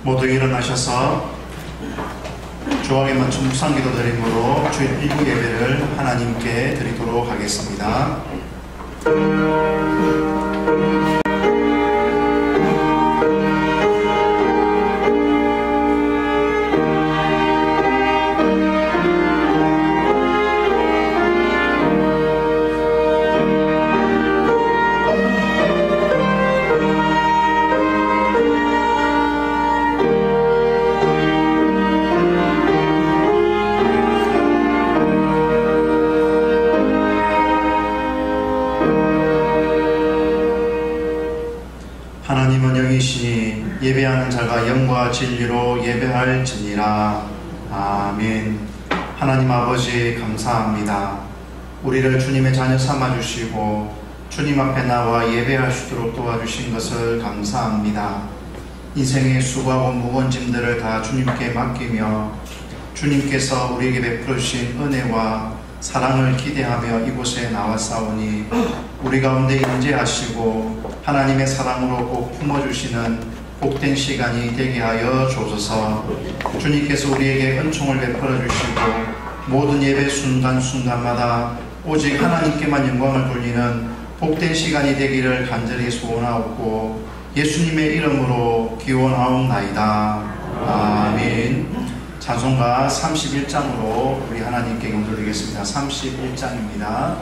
모두 일어나셔서 주왕에 맞춘 묵상기도 드림으로 주일 일부 예배를 하나님께 드리도록 하겠습니다. 하나님은 영이시니 예배하는 자가 영과 진리로 예배할지니라. 아멘. 하나님 아버지 감사합니다. 우리를 주님의 자녀 삼아주시고 주님 앞에 나와 예배할 수 있도록 도와주신 것을 감사합니다. 인생의 수고하고 무거운 짐들을 다 주님께 맡기며 주님께서 우리에게 베풀어 주신 은혜와 사랑을 기대하며 이곳에 나왔사오니 우리 가운데 임재하시고 하나님의 사랑으로 꼭 품어주시는 복된 시간이 되게 하여 주옵소서. 주님께서 우리에게 은총을 베풀어 주시고 모든 예배 순간순간마다 오직 하나님께만 영광을 돌리는 복된 시간이 되기를 간절히 소원하옵고 예수님의 이름으로 기원하옵나이다. 아멘. 찬송가 31장으로 우리 하나님께 영접드리겠습니다. 31장입니다.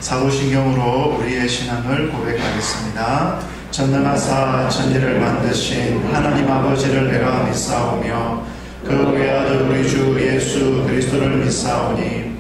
사도신경으로 우리의 신앙을 고백하겠습니다. 전능하사 천지를 만드신 하나님 아버지를 내가 믿사오며 그 외아들 우리 주 예수 그리스도를 믿사오니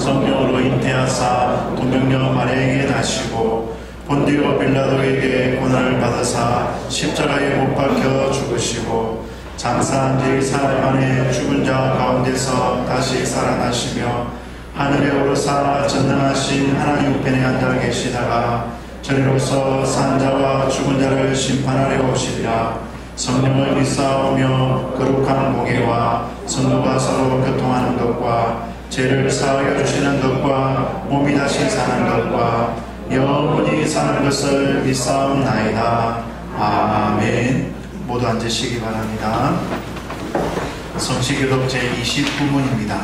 성령으로 잉태하사 동정녀 마리아에게 나시고 본디오 빌라도에게 고난을 받으사 십자가에 못 박혀 죽으시고 장사한 지 사흘 만에 죽은 자 가운데서 다시 살아나시며 하늘에 오르사 전능하신 하나님 우편에 앉아 계시다가 저리로서 산자와 죽은 자를 심판하려 오시리라. 성령을 믿사오며 거룩한 공예와 성도가 서로 교통하는 것과 죄를 사하여 주시는 것과 몸이 다시 사는 것과 영원히 사는 것을 믿사옵나이다. 아멘. 모두 앉으시기 바랍니다. 성시교독 제29문입니다.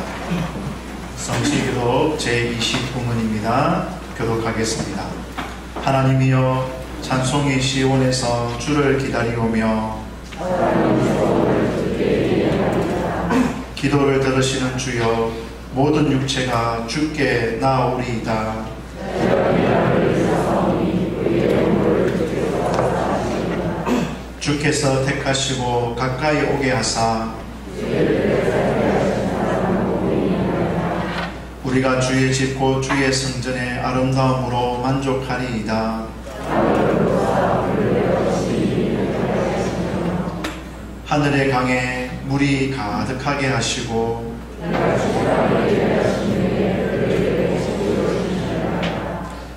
성시교독 제29문입니다. 교독하겠습니다. 하나님이여, 찬송이 시온에서 주를 기다리오며 기도를 들으시는 주여, 모든 육체가 주께 나아오리이다. 주께서 택하시고 가까이 오게 하사 우리가 주의 집 곧 주의 성전의 아름다움으로 만족하리이다. 하늘의 강에 물이 가득하게 하시고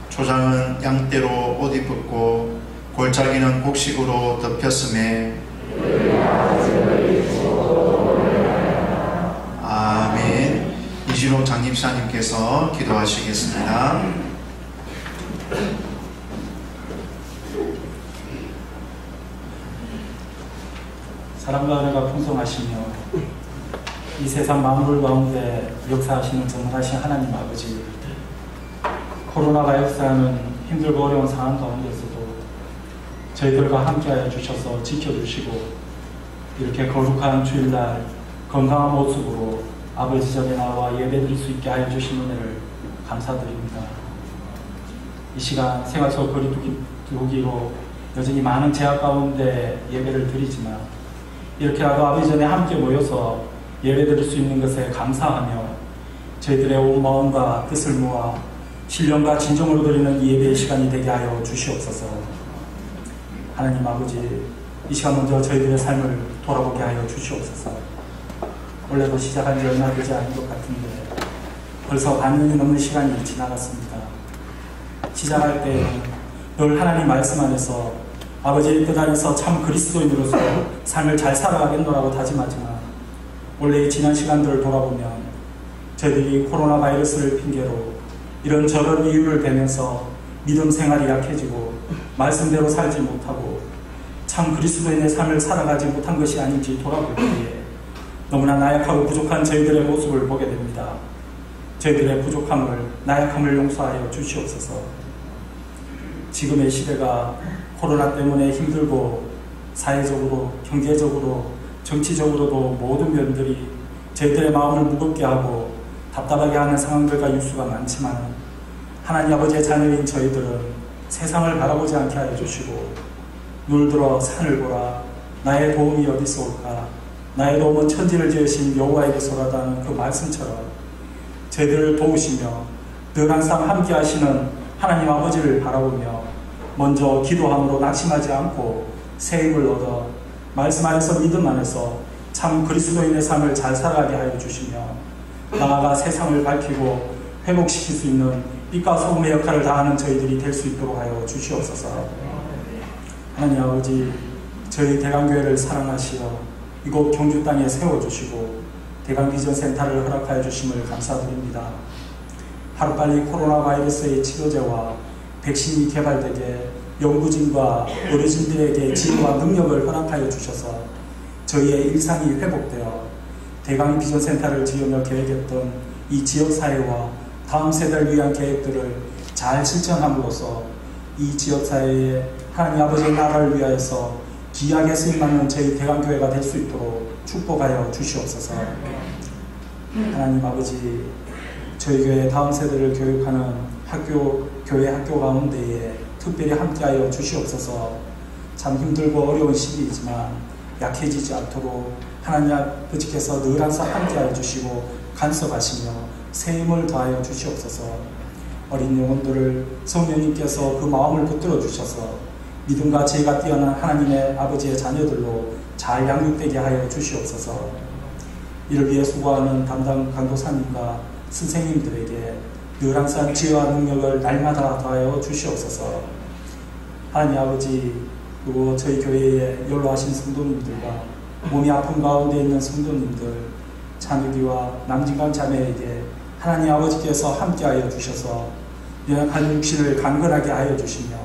초장은 양떼로 옷 입었고 골짜기는 곡식으로 덮였음에 아멘. 이진호 장립사님께서 기도하시겠습니다. 사랑과 은혜가 풍성하시며 이 세상 만물 가운데 역사하시는 전능하신 하나님 아버지, 코로나가 역사하는 힘들고 어려운 상황 가운데서도 저희들과 함께하여 주셔서 지켜주시고 이렇게 거룩한 주일날 건강한 모습으로 아버지 전에 나와 예배드릴 수 있게 하여 주신 은혜를 감사드립니다. 이 시간 생활 속 거리두기로 여전히 많은 제약 가운데 예배를 드리지만 이렇게라도 아버지 전에 함께 모여서 예배드릴 수 있는 것에 감사하며 저희들의 온 마음과 뜻을 모아 신령과 진정으로 드리는 이 예배의 시간이 되게 하여 주시옵소서. 하나님 아버지, 이 시간 먼저 저희들의 삶을 돌아보게 하여 주시옵소서. 원래도 시작한 지 얼마 되지 않은 것 같은데 벌써 반년이 넘는 시간이 지나갔습니다. 시작할 때는 늘 하나님 말씀 안에서 아버지의 뜻 안에서 참 그리스도인으로서 삶을 잘 살아가겠노라고 다짐하지만 원래 지난 시간들을 돌아보면 저희들이 코로나 바이러스를 핑계로 이런저런 이유를 대면서 믿음 생활이 약해지고 말씀대로 살지 못하고 참 그리스도인의 삶을 살아가지 못한 것이 아닌지 돌아볼 때에 너무나 나약하고 부족한 저희들의 모습을 보게 됩니다. 저희들의 부족함을, 나약함을 용서하여 주시옵소서. 지금의 시대가 코로나 때문에 힘들고 사회적으로, 경제적으로, 정치적으로도 모든 면들이 저희들의 마음을 무겁게 하고 답답하게 하는 상황들과 뉴스가 많지만 하나님 아버지의 자녀인 저희들은 세상을 바라보지 않게 하여 주시고 눈을 들어 산을 보라, 나의 도움이 어디서 올까, 나의 도움은 천지를 지으신 여호와에게서라도 하는 그 말씀처럼 저희들을 도우시며 늘 항상 함께 하시는 하나님 아버지를 바라보며 먼저 기도함으로 낙심하지 않고 새 힘을 얻어 말씀 안에서 믿음 안에서 참 그리스도인의 삶을 잘 살아가게 하여 주시며 나아가 세상을 밝히고 회복시킬 수 있는 빛과 소금의 역할을 다하는 저희들이 될 수 있도록 하여 주시옵소서. 하나님 아버지, 저희 대강교회를 사랑하시어 이곳 경주 땅에 세워주시고 대강비전센터를 허락하여 주심을 감사드립니다. 하루빨리 코로나 바이러스의 치료제와 백신이 개발되게 연구진과 의료진들에게 지혜와 능력을 허락하여 주셔서 저희의 일상이 회복되어 대강비전센터를 지으며 계획했던 이 지역사회와 다음 세대를 위한 계획들을 잘 실천함으로써 이 지역사회에 하나님 아버지의 나라를 위하여서 귀하게 쓰임받는 저희 대강교회가 될 수 있도록 축복하여 주시옵소서. 하나님 아버지, 저희 교회 다음 세대를 교육하는 교회 학교 가운데에 특별히 함께하여 주시옵소서. 참 힘들고 어려운 시기이지만 약해지지 않도록 하나님 아버지께서 늘 항상 함께하여 주시고 간섭하시며 새 힘을 더하여 주시옵소서. 어린 영혼들을 성령님께서 그 마음을 붙들어 주셔서 믿음과 지혜가 뛰어난 하나님의 아버지의 자녀들로 잘 양육되게 하여 주시옵소서. 이를 위해 수고하는 담당 강도사님과 선생님들에게 늘 항상 지혜와 능력을 날마다 더하여 주시옵소서. 하나님 아버지, 그리고 저희 교회에 연로하신 성도님들과 몸이 아픈 가운데 있는 성도님들, 찬욱이와 남진강 자매에게 하나님 아버지께서 함께하여 주셔서 연약한 육신을 강건하게 하여 주시며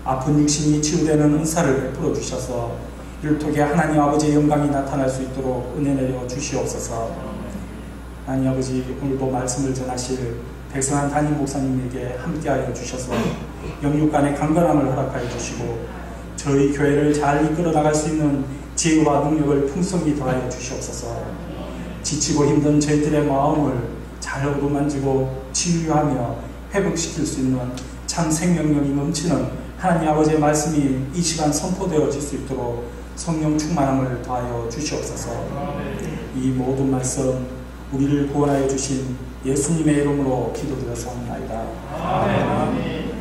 아픈 육신이 치유되는 은사를 베풀어 주셔서 이를 통해 하나님 아버지의 영광이 나타날 수 있도록 은혜 내려 주시옵소서. 하나님 아버지, 오늘도 말씀을 전하실 백성한 담임 목사님에게 함께하여 주셔서 영육 간의 강건함을 허락하여 주시고 저희 교회를 잘 이끌어 나갈 수 있는 지혜와 능력을 풍성히 더하여 주시옵소서. 지치고 힘든 저희들의 마음을 잘 어루만지고 치유하며 회복시킬 수 있는 참 생명력이 넘치는 하나님 아버지의 말씀이 이 시간 선포되어질 수 있도록 성령 충만함을 더하여 주시옵소서. 이 모든 말씀 우리를 구원하여 주신 예수님의 이름으로 기도드렸사옵나이다. 아멘.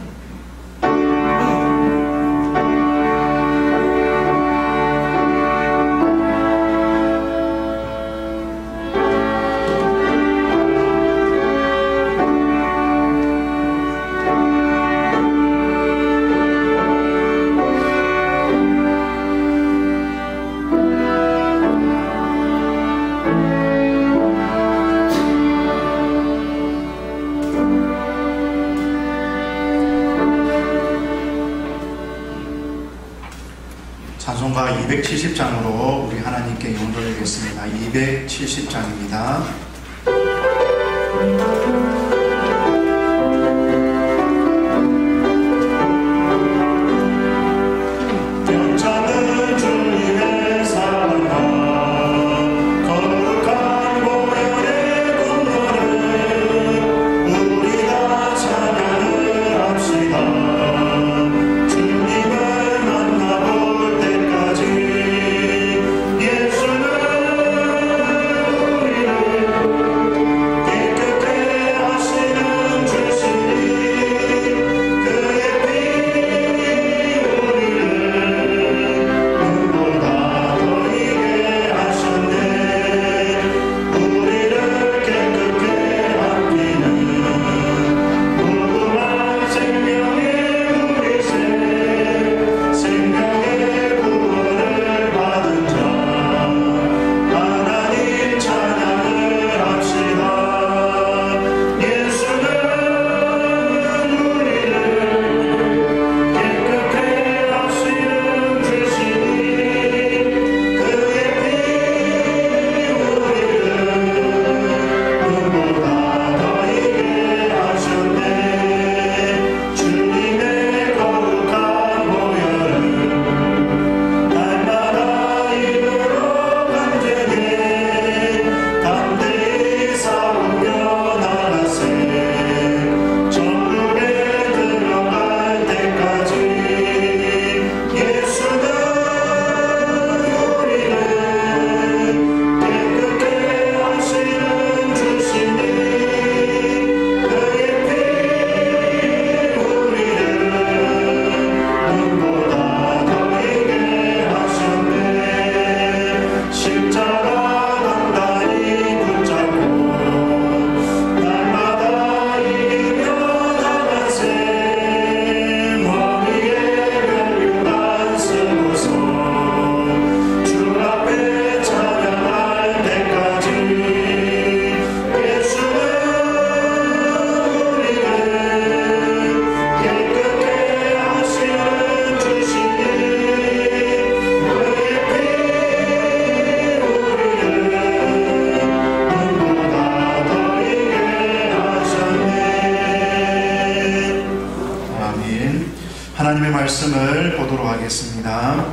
찬송가 270장으로 우리 하나님께 영을 돌리겠습니다. 270장입니다. 하나님의 말씀을 보도록 하겠습니다.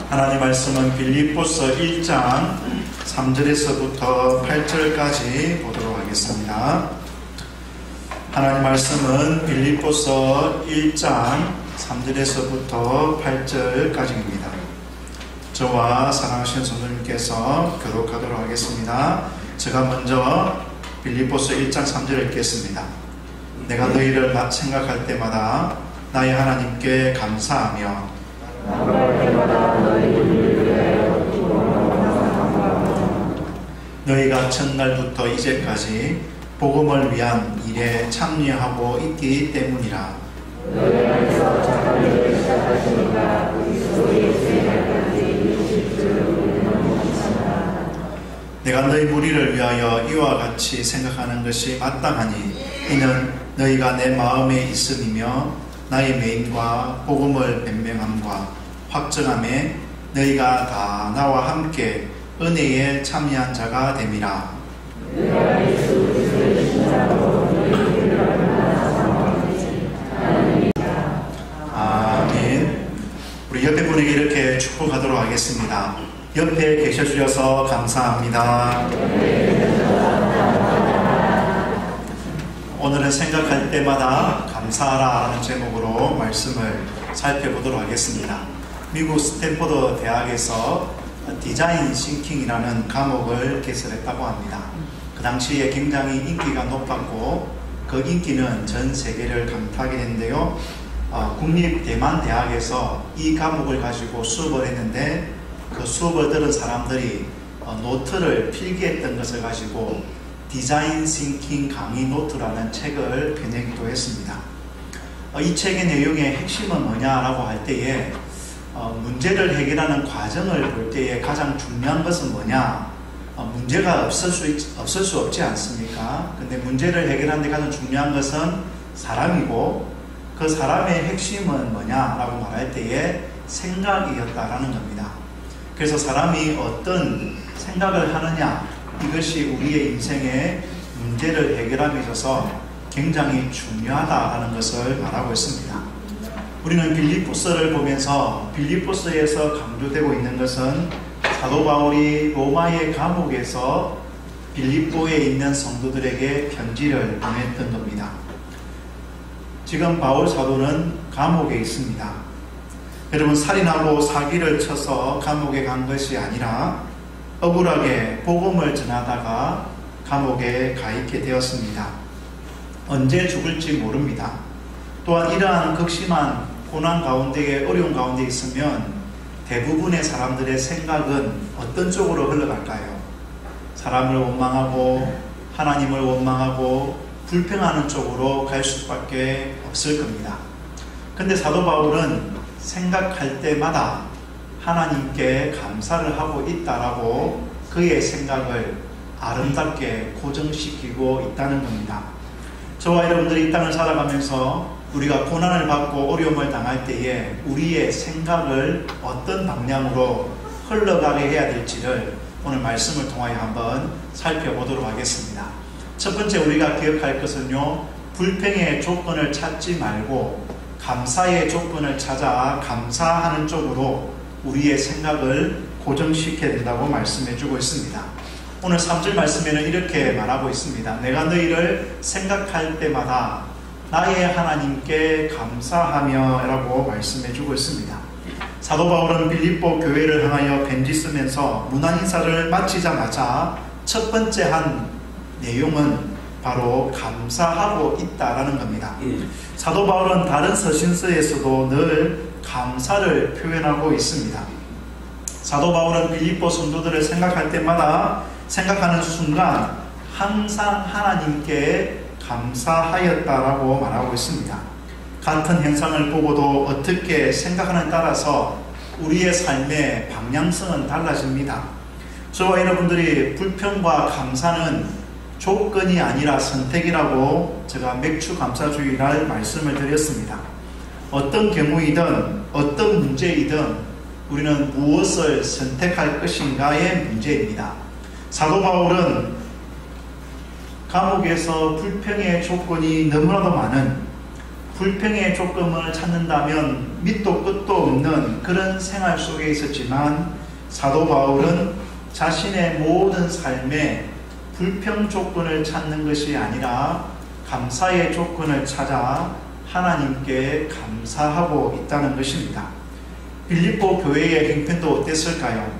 하나님의 말씀은 빌립보서 1장 3절에서부터 8절까지 보도록 하겠습니다. 하나님의 말씀은 빌립보서 1장 3절에서부터 8절까지입니다. 저와 사랑하시는 성도님께서 교독하도록 하겠습니다. 제가 먼저 빌립보서 1장 3절을 읽겠습니다. 내가 너희를 생각할 때마다 나의 하나님께 감사하며 너희가 첫날부터 이제까지 복음을 위한 일에 참여하고 있기 때문이라. 너희 안에서 착한 일을 시작하시니까 그리스도 예수의 날까지 이루실 줄 우리는 믿습니다. 내가 너희 무리를 위하여 이와 같이 생각하는 것이 마땅하니 이는 너희가 내 마음에 있음이며 나의 메임과 복음을 변명함과 확정함에 너희가 다 나와 함께 은혜에 참여한 자가 됨이라. 아멘. 우리 옆에 분에게 이렇게 축복하도록 하겠습니다. 옆에 계셔주셔서 감사합니다. 오늘은 생각할 때마다 감사하라 하는 제목으로 말씀을 살펴보도록 하겠습니다. 미국 스탠포드 대학에서 디자인 싱킹이라는 과목을 개설했다고 합니다. 그 당시에 굉장히 인기가 높았고 그 인기는 전 세계를 강타하게 됐는데요. 국립대만대학에서 이 과목을 가지고 수업을 했는데 그 수업을 들은 사람들이 노트를 필기했던 것을 가지고 디자인 싱킹 강의 노트라는 책을 펴내기도 했습니다. 이 책의 내용의 핵심은 뭐냐라고 할 때에 문제를 해결하는 과정을 볼 때에 가장 중요한 것은 뭐냐? 문제가 없을 수 없지 않습니까? 근데 문제를 해결하는 데 가장 중요한 것은 사람이고 그 사람의 핵심은 뭐냐라고 말할 때에 생각이었다라는 겁니다. 그래서 사람이 어떤 생각을 하느냐, 이것이 우리의 인생의 문제를 해결함에 있어서 굉장히 중요하다라는 것을 말하고 있습니다. 우리는 빌립보서를 보면서 빌립보서에서 강조되고 있는 것은 사도 바울이 로마의 감옥에서 빌립보에 있는 성도들에게 편지를 보냈던 겁니다. 지금 바울 사도는 감옥에 있습니다. 여러분, 살인하고 사기를 쳐서 감옥에 간 것이 아니라 억울하게 복음을 전하다가 감옥에 가 있게 되었습니다. 언제 죽을지 모릅니다. 또한 이러한 극심한 고난 가운데에 어려운 가운데 있으면 대부분의 사람들의 생각은 어떤 쪽으로 흘러갈까요? 사람을 원망하고 하나님을 원망하고 불평하는 쪽으로 갈 수밖에 없을 겁니다. 근데 사도 바울은 생각할 때마다 하나님께 감사를 하고 있다라고 그의 생각을 아름답게 고정시키고 있다는 겁니다. 저와 여러분들이 이 땅을 살아가면서 우리가 고난을 받고 어려움을 당할 때에 우리의 생각을 어떤 방향으로 흘러가게 해야 될지를 오늘 말씀을 통하여 한번 살펴보도록 하겠습니다. 첫 번째 우리가 기억할 것은요, 불평의 조건을 찾지 말고 감사의 조건을 찾아 감사하는 쪽으로 우리의 생각을 고정시켜야 된다고 말씀해 주고 있습니다. 오늘 3절 말씀에는 이렇게 말하고 있습니다. 내가 너희를 생각할 때마다 나의 하나님께 감사하며 라고 말씀해 주고 있습니다. 사도 바울은 빌립보 교회를 향하여 편지 쓰면서 문안 인사를 마치자마자 첫 번째 한 내용은 바로 감사하고 있다라는 겁니다. 사도 바울은 다른 서신서에서도 늘 감사를 표현하고 있습니다. 사도 바울은 빌립보 성도들을 생각할 때마다 생각하는 순간 항상 하나님께 감사하였다라고 말하고 있습니다. 같은 현상을 보고도 어떻게 생각하느냐에 따라서 우리의 삶의 방향성은 달라집니다. 저와 여러분들이 불평과 감사는 조건이 아니라 선택이라고 제가 맥주 감사주의날 말씀을 드렸습니다. 어떤 경우이든 어떤 문제이든 우리는 무엇을 선택할 것인가의 문제입니다. 사도 바울은 감옥에서 불평의 조건이 너무나도 많은, 불평의 조건을 찾는다면 밑도 끝도 없는 그런 생활 속에 있었지만 사도 바울은 자신의 모든 삶에 불평 조건을 찾는 것이 아니라 감사의 조건을 찾아 하나님께 감사하고 있다는 것입니다. 빌립보 교회의 형편도 어땠을까요?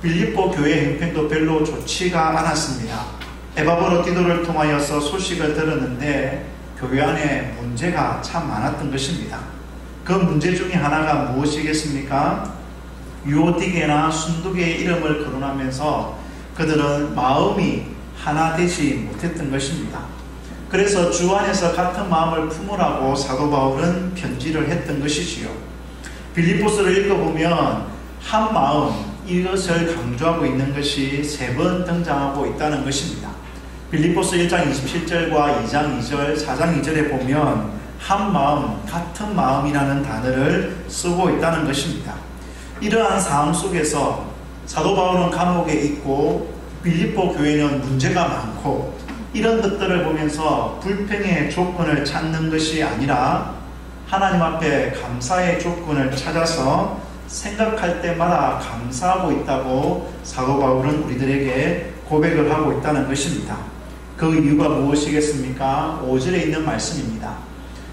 빌립보 교회의 형편도 별로 좋지가 않았습니다. 에바브로디도를 통하여서 소식을 들었는데 교회 안에 문제가 참 많았던 것입니다. 그 문제 중에 하나가 무엇이겠습니까? 유오디게나 순두게의 이름을 거론하면서 그들은 마음이 하나 되지 못했던 것입니다. 그래서 주 안에서 같은 마음을 품으라고 사도 바울은 편지를 했던 것이지요. 빌립보서를 읽어보면 한 마음, 이것을 강조하고 있는 것이 3번 등장하고 있다는 것입니다. 빌립보서 1장 27절과 2장 2절, 4장 2절에 보면 한 마음, 같은 마음이라는 단어를 쓰고 있다는 것입니다. 이러한 상황 속에서 사도 바울은 감옥에 있고 빌립보 교회는 문제가 많고 이런 것들을 보면서 불평의 조건을 찾는 것이 아니라 하나님 앞에 감사의 조건을 찾아서 생각할 때마다 감사하고 있다고 사도 바울은 우리들에게 고백을 하고 있다는 것입니다. 그 이유가 무엇이겠습니까? 5절에 있는 말씀입니다.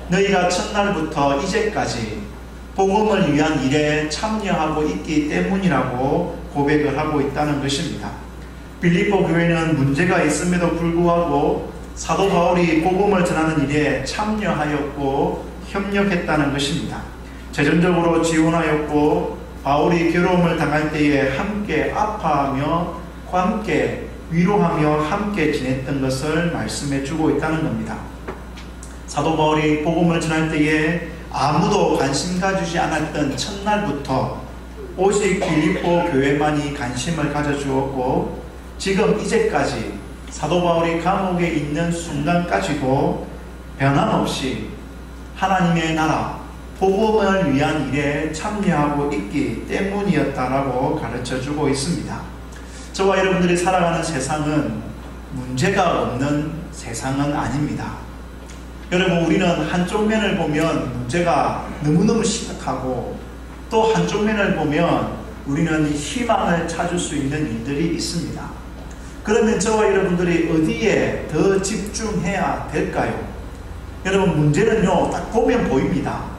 너희가 첫날부터 이제까지 복음을 위한 일에 참여하고 있기 때문이라고 고백을 하고 있다는 것입니다. 빌립보 교회는 문제가 있음에도 불구하고 사도 바울이 복음을 전하는 일에 참여하였고 협력했다는 것입니다. 재정적으로 지원하였고 바울이 괴로움을 당할 때에 함께 아파하며 함께 위로하며 함께 지냈던 것을 말씀해 주고 있다는 겁니다. 사도 바울이 복음을 전할 때에 아무도 관심 가지지 않았던 첫날부터 오직 빌립보 교회만이 관심을 가져주었고 지금 이제까지 사도 바울이 감옥에 있는 순간까지도 변함없이 하나님의 나라 복음을 위한 일에 참여하고 있기 때문이었다라고 가르쳐주고 있습니다. 저와 여러분들이 살아가는 세상은 문제가 없는 세상은 아닙니다. 여러분, 우리는 한쪽 면을 보면 문제가 너무너무 심각하고 또 한쪽 면을 보면 우리는 희망을 찾을 수 있는 일들이 있습니다. 그러면 저와 여러분들이 어디에 더 집중해야 될까요? 여러분, 문제는요 딱 보면 보입니다.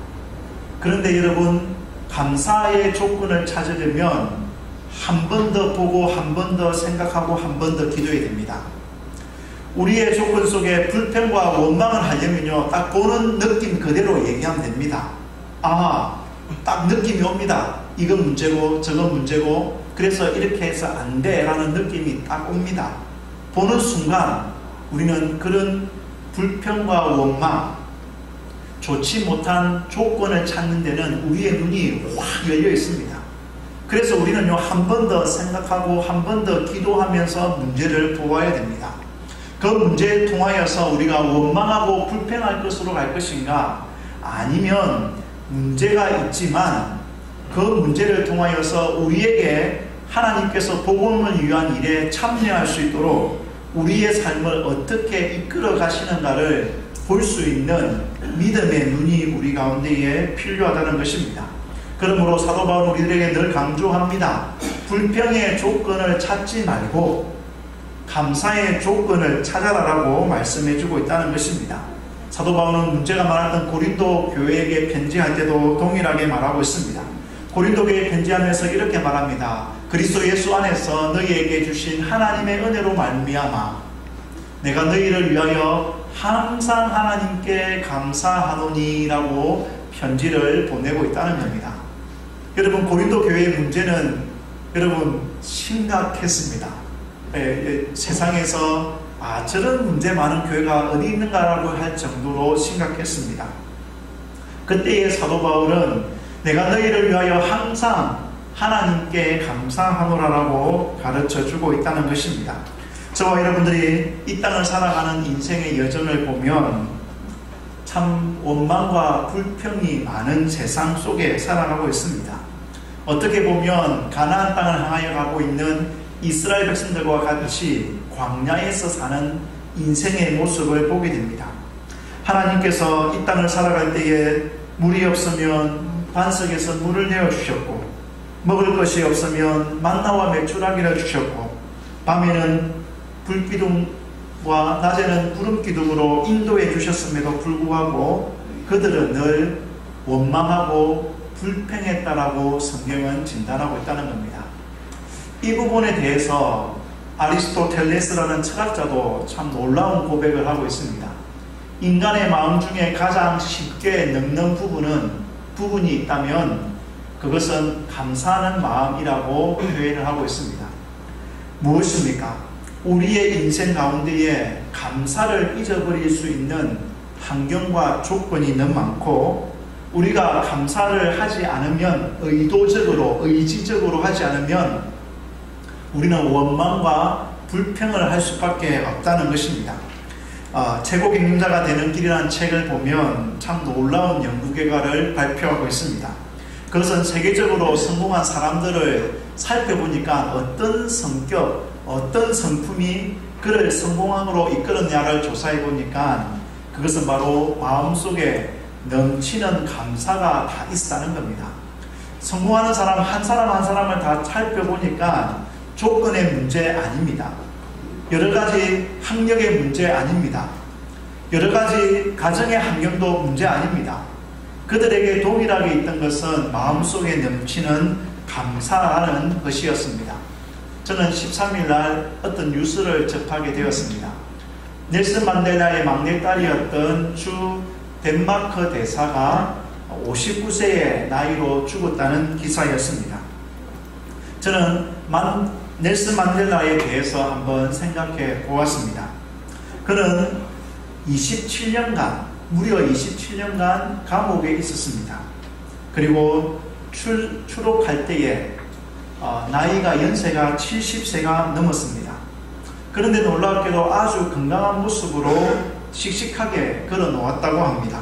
그런데 여러분, 감사의 조건을 찾으려면 한 번 더 보고 한 번 더 생각하고 한 번 더 기도해야 됩니다. 우리의 조건 속에 불평과 원망을 하려면요 딱 보는 느낌 그대로 얘기하면 됩니다. 딱 느낌이 옵니다. 이건 문제고 저건 문제고 그래서 이렇게 해서 안 돼 라는 느낌이 딱 옵니다. 보는 순간 우리는 그런 불평과 원망, 좋지 못한 조건을 찾는 데는 우리의 눈이 확 열려 있습니다. 그래서 우리는요 한 번 더 생각하고 한 번 더 기도하면서 문제를 보아야 됩니다. 그 문제에 통하여서 우리가 원망하고 불평할 것으로 갈 것인가, 아니면 문제가 있지만 그 문제를 통하여서 우리에게 하나님께서 복음을 위한 일에 참여할 수 있도록 우리의 삶을 어떻게 이끌어 가시는가를 볼 수 있는 믿음의 눈이 우리 가운데에 필요하다는 것입니다. 그러므로 사도 바울은 우리들에게 늘 강조합니다. 불평의 조건을 찾지 말고 감사의 조건을 찾아라라고 말씀해주고 있다는 것입니다. 사도 바울은 문제가 많았던 고린도 교회에게 편지할 때도 동일하게 말하고 있습니다. 고린도 교회에 편지하면서 이렇게 말합니다. 그리스도 예수 안에서 너희에게 주신 하나님의 은혜로 말미암아 내가 너희를 위하여 항상 하나님께 감사하노니라고 편지를 보내고 있다는 겁니다. 여러분, 고린도 교회의 문제는 여러분 심각했습니다. 세상에서 저런 문제 많은 교회가 어디 있는가라고 할 정도로 심각했습니다. 그때의 사도 바울은 내가 너희를 위하여 항상 하나님께 감사하노라라고 가르쳐주고 있다는 것입니다. 저와 여러분들이 이 땅을 살아가는 인생의 여정을 보면 참 원망과 불평이 많은 세상 속에 살아가고 있습니다. 어떻게 보면 가나안 땅을 향하여 가고 있는 이스라엘 백성들과 같이 광야에서 사는 인생의 모습을 보게 됩니다. 하나님께서 이 땅을 살아갈 때에 물이 없으면 반석에서 물을 내어주셨고 먹을 것이 없으면 만나와 메추라기를 주셨고 밤에는 불기둥과 낮에는 구름기둥으로 인도해 주셨음에도 불구하고 그들은 늘 원망하고 불평했다라고 성경은 진단하고 있다는 겁니다. 이 부분에 대해서 아리스토텔레스라는 철학자도 참 놀라운 고백을 하고 있습니다. 인간의 마음 중에 가장 쉽게 늙는 부분이 있다면 그것은 감사하는 마음이라고 표현을 하고 있습니다. 무엇입니까? 우리의 인생 가운데에 감사를 잊어버릴 수 있는 환경과 조건이 너무 많고 우리가 감사를 하지 않으면, 의도적으로, 의지적으로 하지 않으면 우리는 원망과 불평을 할 수밖에 없다는 것입니다. 최고 경영자가 되는 길이라는 책을 보면 참 놀라운 연구 결과를 발표하고 있습니다. 그것은 세계적으로 성공한 사람들을 살펴보니까 어떤 성격, 어떤 성품이 그를 성공함으로 이끌었냐를 조사해 보니까 그것은 바로 마음속에 넘치는 감사가 다 있다는 겁니다. 성공하는 사람 한 사람을 다 살펴보니까 조건의 문제 아닙니다. 여러 가지 학력의 문제 아닙니다. 여러 가지 가정의 환경도 문제 아닙니다. 그들에게 동일하게 있던 것은 마음속에 넘치는 감사라는 것이었습니다. 저는 13일 날 어떤 뉴스를 접하게 되었습니다. 넬슨 만델라의 막내딸이었던 주 덴마크 대사가 59세의 나이로 죽었다는 기사였습니다. 저는 넬슨 만델라에 대해서 한번 생각해 보았습니다. 그는 27년간, 무려 27년간 감옥에 있었습니다. 그리고 추록할 때에 나이가 연세가 70세가 넘었습니다. 그런데 놀랍게도 아주 건강한 모습으로 씩씩하게 걸어 놓았다고 합니다.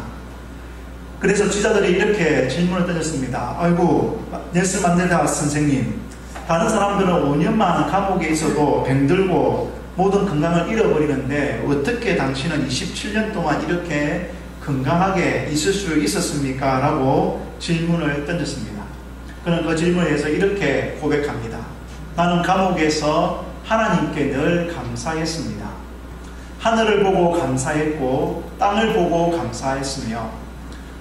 그래서 기자들이 이렇게 질문을 던졌습니다. 아이고, 넬슨 만델라 선생님, 다른 사람들은 5년만 감옥에 있어도 병들고 모든 건강을 잃어버리는데 어떻게 당신은 27년 동안 이렇게 건강하게 있을 수 있었습니까? 라고 질문을 던졌습니다. 그는 그 질문에 대해서 이렇게 고백합니다. 나는 감옥에서 하나님께 늘 감사했습니다. 하늘을 보고 감사했고 땅을 보고 감사했으며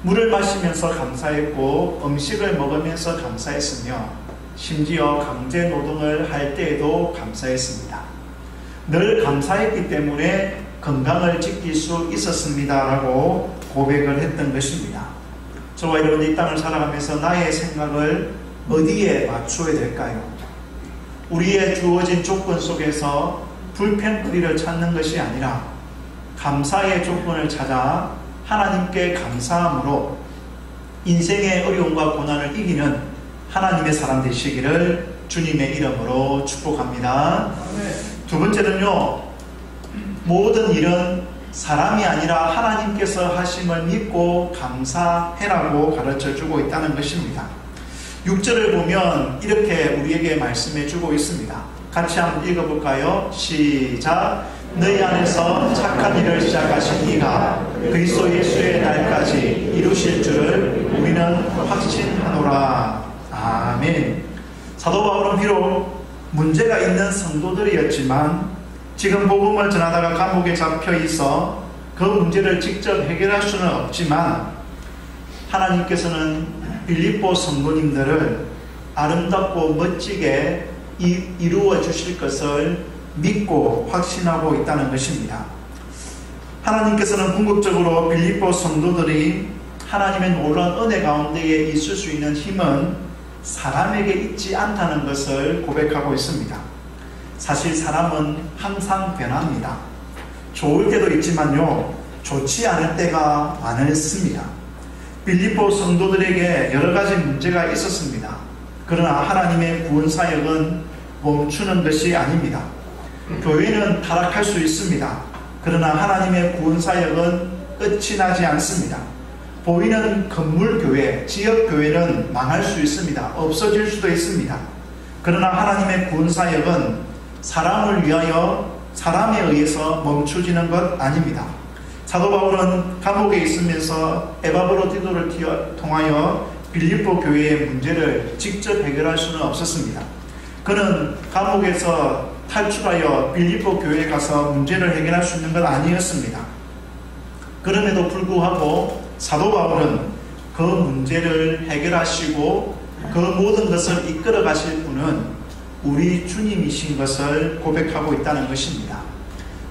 물을 마시면서 감사했고 음식을 먹으면서 감사했으며 심지어 강제 노동을 할 때에도 감사했습니다. 늘 감사했기 때문에 건강을 지킬 수 있었습니다. 라고 고백을 했던 것입니다. 저와 여러분이 이 땅을 살아가면서 나의 생각을 어디에 맞춰야 될까요? 우리의 주어진 조건 속에서 불평거리를 찾는 것이 아니라 감사의 조건을 찾아 하나님께 감사함으로 인생의 어려움과 고난을 이기는 하나님의 사람 되시기를 주님의 이름으로 축복합니다. 두 번째는요, 모든 일은 사람이 아니라 하나님께서 하심을 믿고 감사해라고 가르쳐주고 있다는 것입니다. 6절을 보면 이렇게 우리에게 말씀해 주고 있습니다. 같이 한번 읽어볼까요? 시작! 너희 안에서 착한 일을 시작하신 이가 그리스도 예수의 날까지 이루실 줄을 우리는 확신하노라. 아멘. 사도 바울은 비록 문제가 있는 성도들이었지만 지금 복음을 전하다가 감옥에 잡혀 있어 그 문제를 직접 해결할 수는 없지만 하나님께서는 빌립보 성도님들을 아름답고 멋지게 이루어 주실 것을 믿고 확신하고 있다는 것입니다. 하나님께서는 궁극적으로 빌립보 성도들이 하나님의 놀라운 은혜 가운데에 있을 수 있는 힘은 사람에게 있지 않다는 것을 고백하고 있습니다. 사실 사람은 항상 변합니다. 좋을 때도 있지만요, 좋지 않을 때가 많습니다. 빌립보 성도들에게 여러 가지 문제가 있었습니다. 그러나 하나님의 구원 사역은 멈추는 것이 아닙니다. 교회는 타락할 수 있습니다. 그러나 하나님의 구원 사역은 끝이 나지 않습니다. 보이는 건물교회, 지역교회는 망할 수 있습니다. 없어질 수도 있습니다. 그러나 하나님의 구원 사역은 사람을 위하여 사람에 의해서 멈춰지는 것 아닙니다. 사도 바울은 감옥에 있으면서 에바브로디도를 통하여 빌립보 교회의 문제를 직접 해결할 수는 없었습니다. 그는 감옥에서 탈출하여 빌립보 교회에 가서 문제를 해결할 수 있는 것 아니었습니다. 그럼에도 불구하고 사도 바울은 그 문제를 해결하시고 그 모든 것을 이끌어 가실 분은 우리 주님이신 것을 고백하고 있다는 것입니다.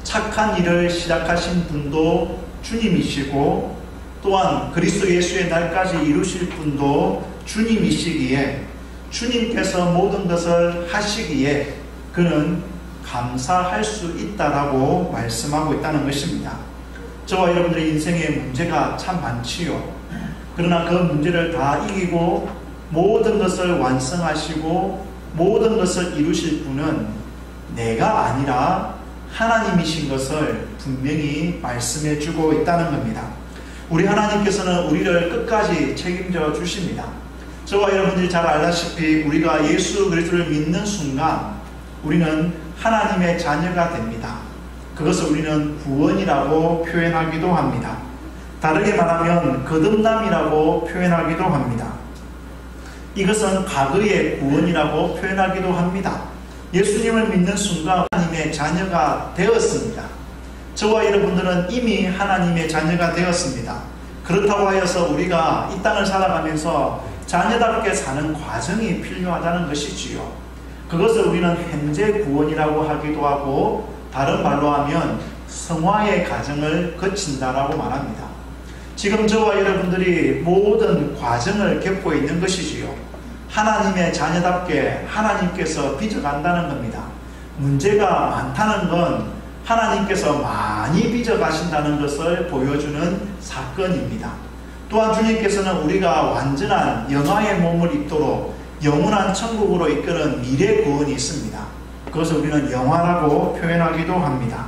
착한 일을 시작하신 분도 주님이시고 또한 그리스도 예수의 날까지 이루실 분도 주님이시기에 주님께서 모든 것을 하시기에 그는 감사할 수 있다라고 말씀하고 있다는 것입니다. 저와 여러분들의 인생에 문제가 참 많지요. 그러나 그 문제를 다 이기고 모든 것을 완성하시고 모든 것을 이루실 분은 내가 아니라 하나님이신 것을 분명히 말씀해 주고 있다는 겁니다. 우리 하나님께서는 우리를 끝까지 책임져 주십니다. 저와 여러분들이 잘 알다시피 우리가 예수 그리스도를 믿는 순간 우리는 하나님의 자녀가 됩니다. 그것을 우리는 구원이라고 표현하기도 합니다. 다르게 말하면 거듭남이라고 표현하기도 합니다. 이것은 과거의 구원이라고 표현하기도 합니다. 예수님을 믿는 순간 하나님의 자녀가 되었습니다. 저와 여러분들은 이미 하나님의 자녀가 되었습니다. 그렇다고 하여서 우리가 이 땅을 살아가면서 자녀답게 사는 과정이 필요하다는 것이지요. 그것을 우리는 현재 구원이라고 하기도 하고 다른 말로 하면 성화의 과정을 거친다라고 말합니다. 지금 저와 여러분들이 모든 과정을 겪고 있는 것이지요. 하나님의 자녀답게 하나님께서 빚어간다는 겁니다. 문제가 많다는 건 하나님께서 많이 빚어가신다는 것을 보여주는 사건입니다. 또한 주님께서는 우리가 완전한 영화의 몸을 입도록 영원한 천국으로 이끄는 미래 구원이 있습니다. 그것을 우리는 영화라고 표현하기도 합니다.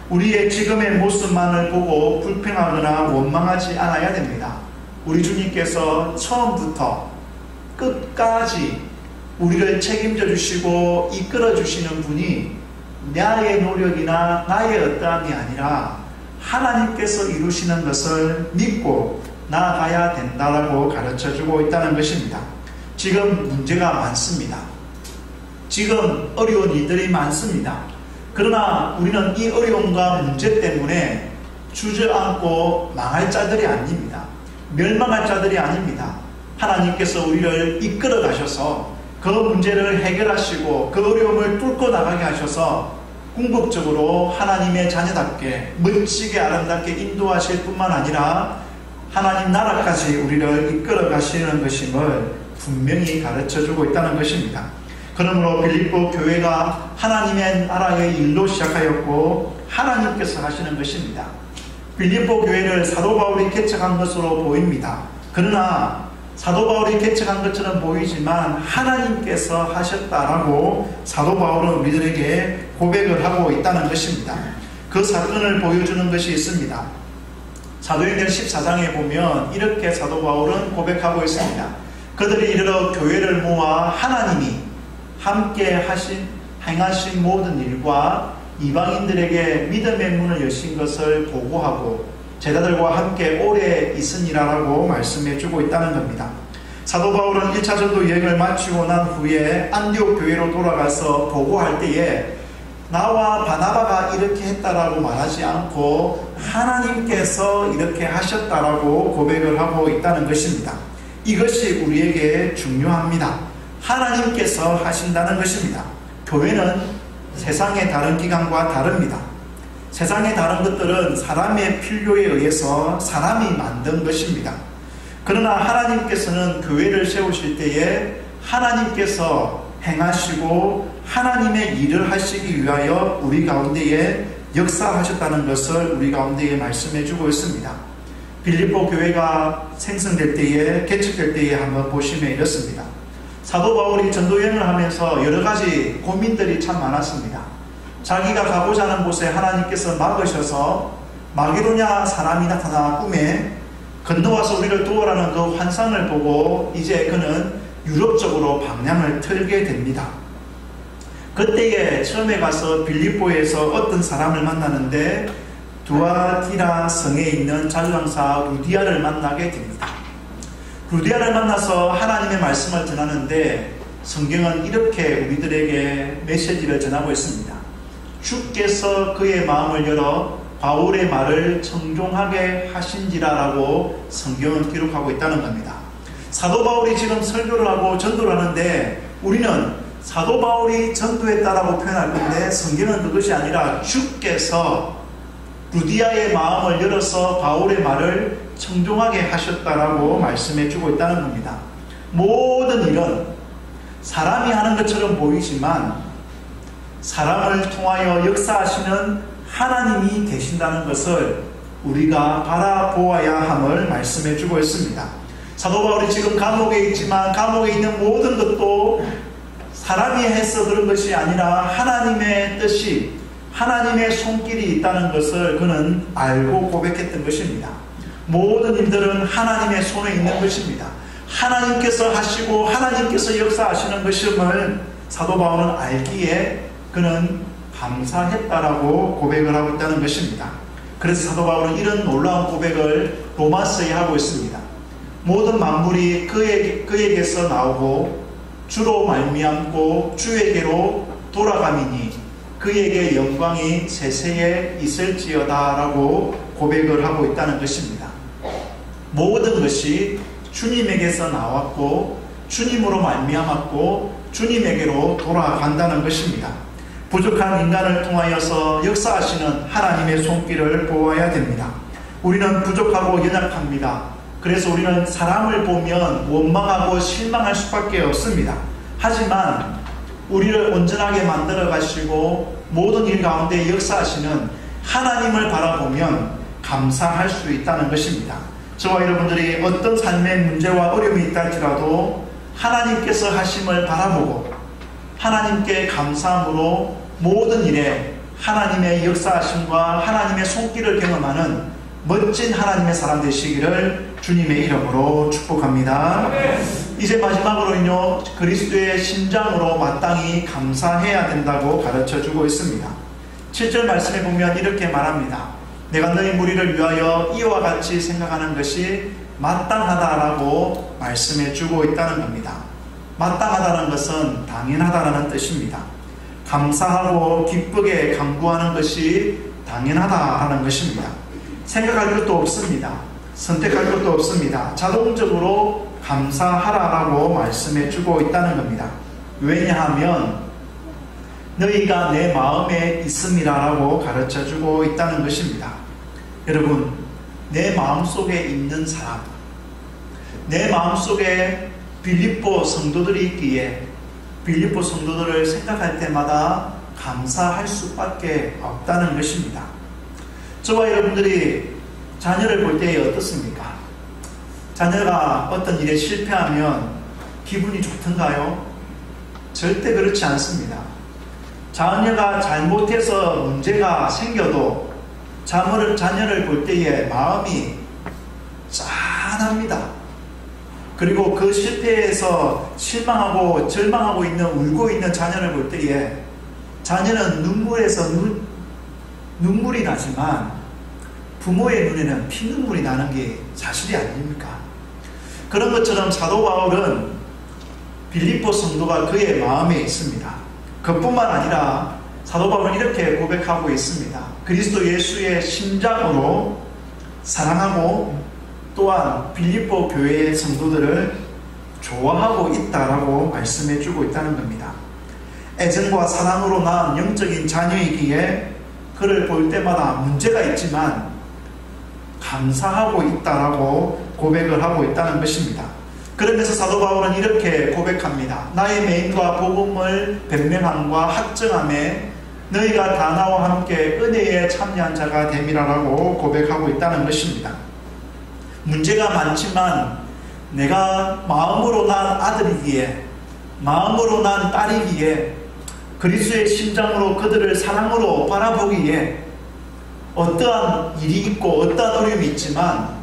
우리의 지금의 모습만을 보고 불평하거나 원망하지 않아야 됩니다. 우리 주님께서 처음부터 끝까지 우리를 책임져 주시고 이끌어 주시는 분이 나의 노력이나 나의 어떠함이 아니라 하나님께서 이루시는 것을 믿고 나아가야 된다라고 가르쳐주고 있다는 것입니다. 지금 문제가 많습니다. 지금 어려운 일들이 많습니다. 그러나 우리는 이 어려움과 문제 때문에 주저앉고 망할 자들이 아닙니다. 멸망할 자들이 아닙니다. 하나님께서 우리를 이끌어 가셔서 그 문제를 해결하시고 그 어려움을 뚫고 나가게 하셔서 궁극적으로 하나님의 자녀답게 멋지게 아름답게 인도하실 뿐만 아니라 하나님 나라까지 우리를 이끌어 가시는 것임을 분명히 가르쳐주고 있다는 것입니다. 그러므로 빌립보 교회가 하나님의 나라의 일로 시작하였고 하나님께서 하시는 것입니다. 빌립보 교회를 사도 바울이 개척한 것으로 보입니다. 그러나 사도 바울이 개척한 것처럼 보이지만 하나님께서 하셨다라고 사도 바울은 우리들에게 고백을 하고 있다는 것입니다. 그 사건을 보여주는 것이 있습니다. 사도행전 14장에 보면 이렇게 사도 바울은 고백하고 있습니다. 그들이 이르러 교회를 모아 하나님이 함께 행하신 모든 일과 이방인들에게 믿음의 문을 여신 것을 보고하고 제자들과 함께 오래 있으니라라고 말씀해주고 있다는 겁니다. 사도 바울은 1차 전도 여행을 마치고 난 후에 안디옥 교회로 돌아가서 보고할 때에 나와 바나바가 이렇게 했다라고 말하지 않고 하나님께서 이렇게 하셨다라고 고백을 하고 있다는 것입니다. 이것이 우리에게 중요합니다. 하나님께서 하신다는 것입니다. 교회는 세상의 다른 기관과 다릅니다. 세상의 다른 것들은 사람의 필요에 의해서 사람이 만든 것입니다. 그러나 하나님께서는 교회를 세우실 때에 하나님께서 행하시고 하나님의 일을 하시기 위하여 우리 가운데에 역사하셨다는 것을 우리 가운데에 말씀해 주고 있습니다. 빌립보 교회가 생성될 때에 개척될 때에 한번 보시면 이렇습니다. 사도 바울이 전도여행을 하면서 여러 가지 고민들이 참 많았습니다. 자기가 가고자 하는 곳에 하나님께서 막으셔서 마게도냐 사람이 나타나 꿈에 건너와서 우리를 도우라는 그 환상을 보고 이제 그는 유럽 쪽으로 방향을 틀게 됩니다. 그때에 처음에 가서 빌립보에서 어떤 사람을 만나는데 두아티라 성에 있는 잔랑사 루디아를 만나게 됩니다. 루디아를 만나서 하나님의 말씀을 전하는데 성경은 이렇게 우리들에게 메시지를 전하고 있습니다. 주께서 그의 마음을 열어 바울의 말을 청종하게 하신지라라고 성경은 기록하고 있다는 겁니다. 사도 바울이 지금 설교를 하고 전도를 하는데 우리는 사도 바울이 전도했다라고 표현할 건데 성경은 그것이 아니라 주께서 루디아의 마음을 열어서 바울의 말을 청종하게 하셨다라고 말씀해 주고 있다는 겁니다. 모든 일은 사람이 하는 것처럼 보이지만 사람을 통하여 역사하시는 하나님이 계신다는 것을 우리가 바라보아야 함을 말씀해 주고 있습니다. 사도 바울이 지금 감옥에 있지만 감옥에 있는 모든 것도 사람이 해서 그런 것이 아니라 하나님의 뜻이, 하나님의 손길이 있다는 것을 그는 알고 고백했던 것입니다. 모든 일들은 하나님의 손에 있는 것입니다. 하나님께서 하시고 하나님께서 역사하시는 것임을 사도 바울은 알기에 그는 감사했다라고 고백을 하고 있다는 것입니다. 그래서 사도 바울은 이런 놀라운 고백을 로마서에 하고 있습니다. 모든 만물이 그에게서 나오고 주로 말미암고 주에게로 돌아감이니 그에게 영광이 세세에 있을지어다 라고 고백을 하고 있다는 것입니다. 모든 것이 주님에게서 나왔고 주님으로 말미암았고 주님에게로 돌아간다는 것입니다. 부족한 인간을 통하여서 역사하시는 하나님의 손길을 보아야 됩니다. 우리는 부족하고 연약합니다. 그래서 우리는 사람을 보면 원망하고 실망할 수밖에 없습니다. 하지만 우리를 온전하게 만들어 가시고 모든 일 가운데 역사하시는 하나님을 바라보면 감사할 수 있다는 것입니다. 저와 여러분들이 어떤 삶의 문제와 어려움이 있다 할지라도 하나님께서 하심을 바라보고 하나님께 감사함으로 모든 일에 하나님의 역사하심과 하나님의 손길을 경험하는 멋진 하나님의 사람 되시기를 주님의 이름으로 축복합니다. 이제 마지막으로는요, 그리스도의 심장으로 마땅히 감사해야 된다고 가르쳐주고 있습니다. 7절 말씀에 보면 이렇게 말합니다. 내가 너희 무리를 위하여 이와 같이 생각하는 것이 마땅하다라고 말씀해 주고 있다는 겁니다. 마땅하다는 것은 당연하다라는 뜻입니다. 감사하고 기쁘게 간구하는 것이 당연하다라는 것입니다. 생각할 것도 없습니다. 선택할 것도 없습니다. 자동적으로 감사하라라고 말씀해 주고 있다는 겁니다. 왜냐하면 너희가 내 마음에 있음이라라고 가르쳐 주고 있다는 것입니다. 여러분, 내 마음속에 있는 사람, 내 마음속에 빌립보 성도들이 있기에 빌립보 성도들을 생각할 때마다 감사할 수밖에 없다는 것입니다. 저와 여러분들이 자녀를 볼 때 어떻습니까? 자녀가 어떤 일에 실패하면 기분이 좋던가요? 절대 그렇지 않습니다. 자녀가 잘못해서 문제가 생겨도 자녀를 볼 때에 마음이 짠합니다. 그리고 그 실패에서 실망하고 절망하고 있는, 울고 있는 자녀를 볼 때에 자녀는 눈물이 나지만 부모의 눈에는 피눈물이 나는 게 사실이 아닙니까? 그런 것처럼 사도 바울은 빌립보 성도가 그의 마음에 있습니다. 그뿐만 아니라 사도 바울은 이렇게 고백하고 있습니다. 그리스도 예수의 심장으로 사랑하고 또한 빌립보 교회의 성도들을 좋아하고 있다라고 말씀해 주고 있다는 겁니다. 애정과 사랑으로 낳은 영적인 자녀이기에 그를 볼 때마다 문제가 있지만 감사하고 있다라고 고백을 하고 있다는 것입니다. 그러면서 사도 바울은 이렇게 고백합니다. 나의 맹인과 복음을 변명함과 확증함에 너희가 다 나와 함께 은혜에 참여한 자가 됨이라라고 고백하고 있다는 것입니다. 문제가 많지만 내가 마음으로 난 아들이기에, 마음으로 난 딸이기에, 그리스도의 심장으로 그들을 사랑으로 바라보기에 어떠한 일이 있고 어떠한 어려움이 있지만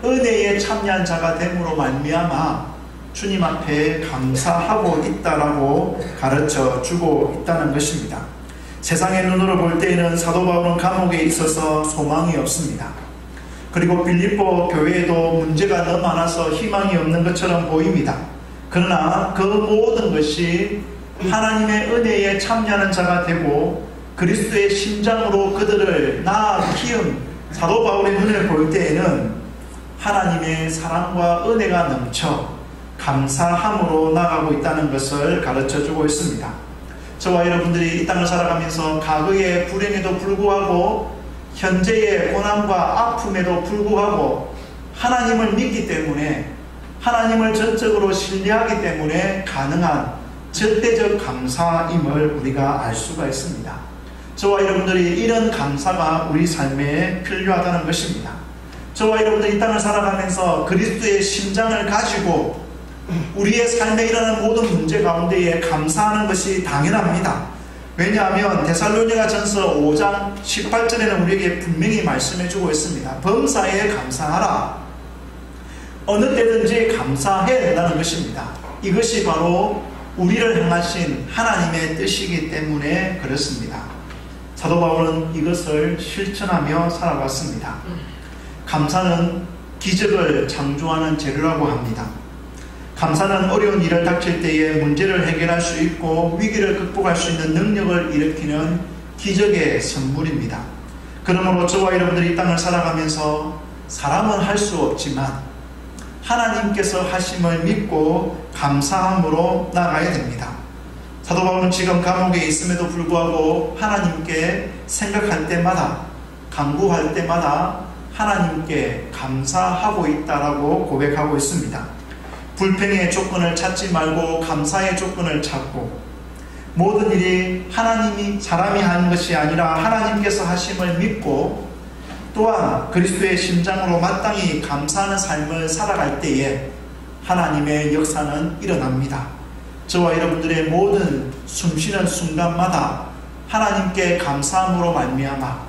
은혜에 참여한 자가 됨으로 말미암아 주님 앞에 감사하고 있다라고 가르쳐 주고 있다는 것입니다. 세상의 눈으로 볼 때에는 사도 바울은 감옥에 있어서 소망이 없습니다. 그리고 빌립보 교회에도 문제가 너무 많아서 희망이 없는 것처럼 보입니다. 그러나 그 모든 것이 하나님의 은혜에 참여하는 자가 되고 그리스도의 심장으로 그들을 낳아 키운 사도 바울의 눈을 볼 때에는 하나님의 사랑과 은혜가 넘쳐 감사함으로 나가고 있다는 것을 가르쳐주고 있습니다. 저와 여러분들이 이 땅을 살아가면서 과거의 불행에도 불구하고 현재의 고난과 아픔에도 불구하고 하나님을 믿기 때문에, 하나님을 전적으로 신뢰하기 때문에 가능한 절대적 감사임을 우리가 알 수가 있습니다. 저와 여러분들이 이런 감사가 우리 삶에 필요하다는 것입니다. 저와 여러분들이 이 땅을 살아가면서 그리스도의 심장을 가지고 우리의 삶에 일어나는 모든 문제 가운데에 감사하는 것이 당연합니다. 왜냐하면 데살로니가 전서 5장 18절에는 우리에게 분명히 말씀해주고 있습니다. 범사에 감사하라. 어느 때든지 감사해야 된다는 것입니다. 이것이 바로 우리를 향하신 하나님의 뜻이기 때문에 그렇습니다. 사도 바울은 이것을 실천하며 살아갔습니다. 감사는 기적을 창조하는 재료라고 합니다. 감사는 어려운 일을 닥칠 때에 문제를 해결할 수 있고 위기를 극복할 수 있는 능력을 일으키는 기적의 선물입니다. 그러므로 저와 여러분들이 이 땅을 살아가면서 사람은 할 수 없지만 하나님께서 하심을 믿고 감사함으로 나아가야 됩니다. 사도 바울은 지금 감옥에 있음에도 불구하고 하나님께 생각할 때마다, 간구할 때마다 하나님께 감사하고 있다라고 고백하고 있습니다. 불평의 조건을 찾지 말고 감사의 조건을 찾고, 모든 일이 하나님이 사람이 하는 것이 아니라 하나님께서 하심을 믿고 또한 그리스도의 심장으로 마땅히 감사하는 삶을 살아갈 때에 하나님의 역사는 일어납니다. 저와 여러분들의 모든 숨쉬는 순간마다 하나님께 감사함으로 말미암아,